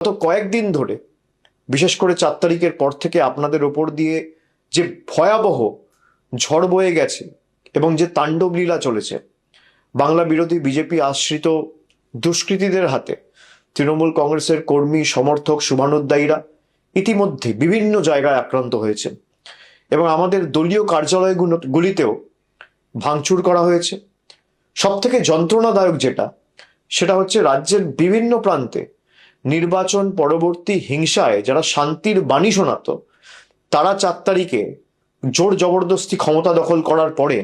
গত কয়েকদিন ধরে, বিশেষ করে 4 তারিখের পর থেকে আপনাদের ওপর দিয়ে যে ভয়াবহ ঝড় বয়ে গেছে এবং যে তাণ্ডব লীলা চলেছে বাংলা বিরোধী বিজেপি আশ্রিত দুষ্কৃতীদের হাতে, তৃণমূল কংগ্রেসের কর্মী সমর্থক শুভানুধ্যায়ীরা ইতিমধ্যে বিভিন্ন জায়গায় আক্রান্ত হয়েছে এবং আমাদের দলীয় কার্যালয়গুলিতেও ভাঙচুর করা হয়েছে। সব থেকে যন্ত্রণাদায়ক সেটা হচ্ছে রাজ্যের বিভিন্ন প্রান্তে নির্বাচন পরবর্তী হিংসায় যারা শান্তির বাণী শোনাত, তারা 4 তারিখে জোর জবরদস্তি ক্ষমতা দখল করার পরে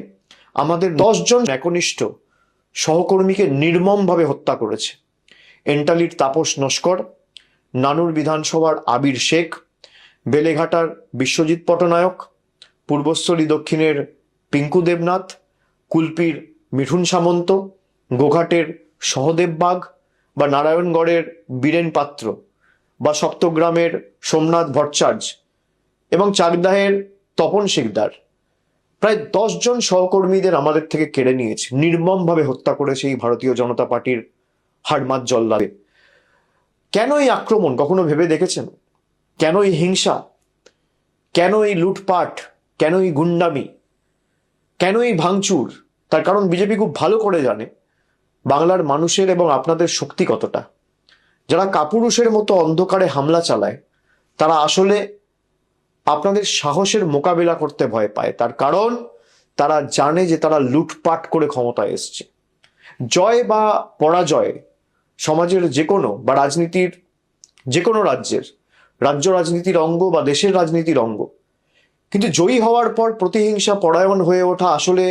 আমাদের 10 জন একনিষ্ঠ সহকর্মীকে নির্মমভাবে হত্যা করেছে। এন্টালির তাপস নস্কর, নানুর বিধানসভার আবির শেখ, বেলেঘাটার বিশ্বজিৎ পটনায়ক, পূর্বস্থলী দক্ষিণের পিঙ্কু দেবনাথ, কুলপির মিঠুন সামন্ত, গোঘাটের সহদেব বাগ বা নারায়ণগড়ের বীরেন পাত্র বা সপ্তগ্রামের সোমনাথ ভট্টাচার্য এবং চাকদাহের তপন শিকদার, প্রায় 10 জন সহকর্মীদের আমাদের থেকে কেড়ে নিয়েছে, নির্মমভাবে হত্যা করেছে এই ভারতীয় জনতা পার্টির হাড়মাত জল্লাদে। কেন এই আক্রমণ কখনো ভেবে দেখেছেন? কেন এই হিংসা? কেন এই লুটপাট? কেন এই গুন্ডামি? কেন এই ভাঙচুর? তার কারণ বিজেপি খুব ভালো করে জানে বাংলার মানুষের এবং আপনাদের শক্তি কতটা। যারা কাপুরুষের মতো অন্ধকারে হামলা চালায় তারা আসলে আপনাদের সাহসের মোকাবিলা করতে ভয় পায়। তার কারণ তারা জানে যে তারা লুটপাট করে ক্ষমতায় এসছে। জয় বা পরাজয় সমাজের যে কোনো বা রাজনীতির যে কোনো রাজ্য রাজনীতির অঙ্গ বা দেশের রাজনীতির অঙ্গ, কিন্তু জয়ী হওয়ার পর প্রতিহিংসা পরায়ণ হয়ে ওঠা আসলে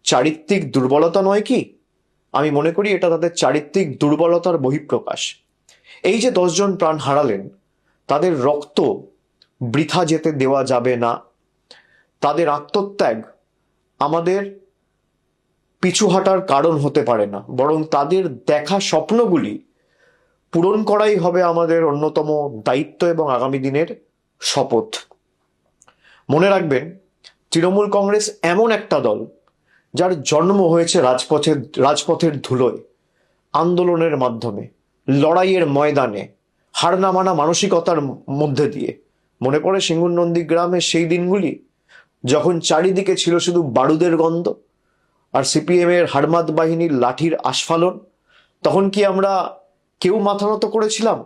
চারিত্রিক দুর্বলতা নয় কি? আমি মনে করি এটা তাদের চারিত্রিক দুর্বলতার বহিঃপ্রকাশ। এই যে 10 জন প্রাণ হারালেন, তাদের রক্ত বৃথা যেতে দেওয়া যাবে না। তাদের আত্মত্যাগ আমাদের পিছু হাঁটার কারণ হতে পারে না, বরং তাদের দেখা স্বপ্নগুলি পূরণ করাই হবে আমাদের অন্যতম দায়িত্ব এবং আগামী দিনের শপথ। মনে রাখবেন, তৃণমূল কংগ্রেস এমন একটা দল যার জন্ম হয়েছে রাজপথের ধুলোয়, আন্দোলনের মাধ্যমে, লড়াইয়ের ময়দানে, হার না মানা মানসিকতার মধ্যে দিয়ে। মনে পড়ে সিঙ্গুর নন্দীগ্রামের সেই দিনগুলি যখন চারিদিকে ছিল শুধু বারুদের গন্ধ আর সিপিএম এর হাড়মাত বাহিনীর লাঠির আস্ফালন? তখন কি আমরা কেউ মাথা নত করেছিলাম?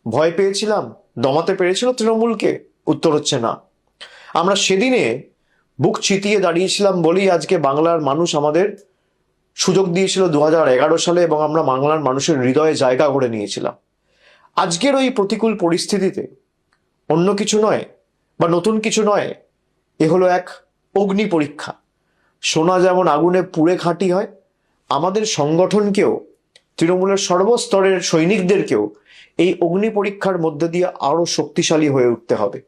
ভয় পেয়েছিলাম? দমাতে পেরেছিল তৃণমূলকে? উত্তর হচ্ছে না। আমরা সেদিনে বুক চিতিয়ে দাঁড়িয়েছিলাম বলেই আজকে বাংলার মানুষ আমাদের সুযোগ দিয়েছিল 2011 সালে এবং আমরা বাংলার মানুষের হৃদয়ে জায়গা করে নিয়েছিলাম। আজকের ওই প্রতিকূল পরিস্থিতিতে অন্য কিছু নয় বা নতুন কিছু নয়, এ হলো এক অগ্নি পরীক্ষা। সোনা যেমন আগুনে পুড়ে খাঁটি হয়, আমাদের সংগঠনকেও, তৃণমূলের সর্বস্তরের সৈনিকদেরকেও এই অগ্নি পরীক্ষার মধ্যে দিয়ে আরো শক্তিশালী হয়ে উঠতে হবে।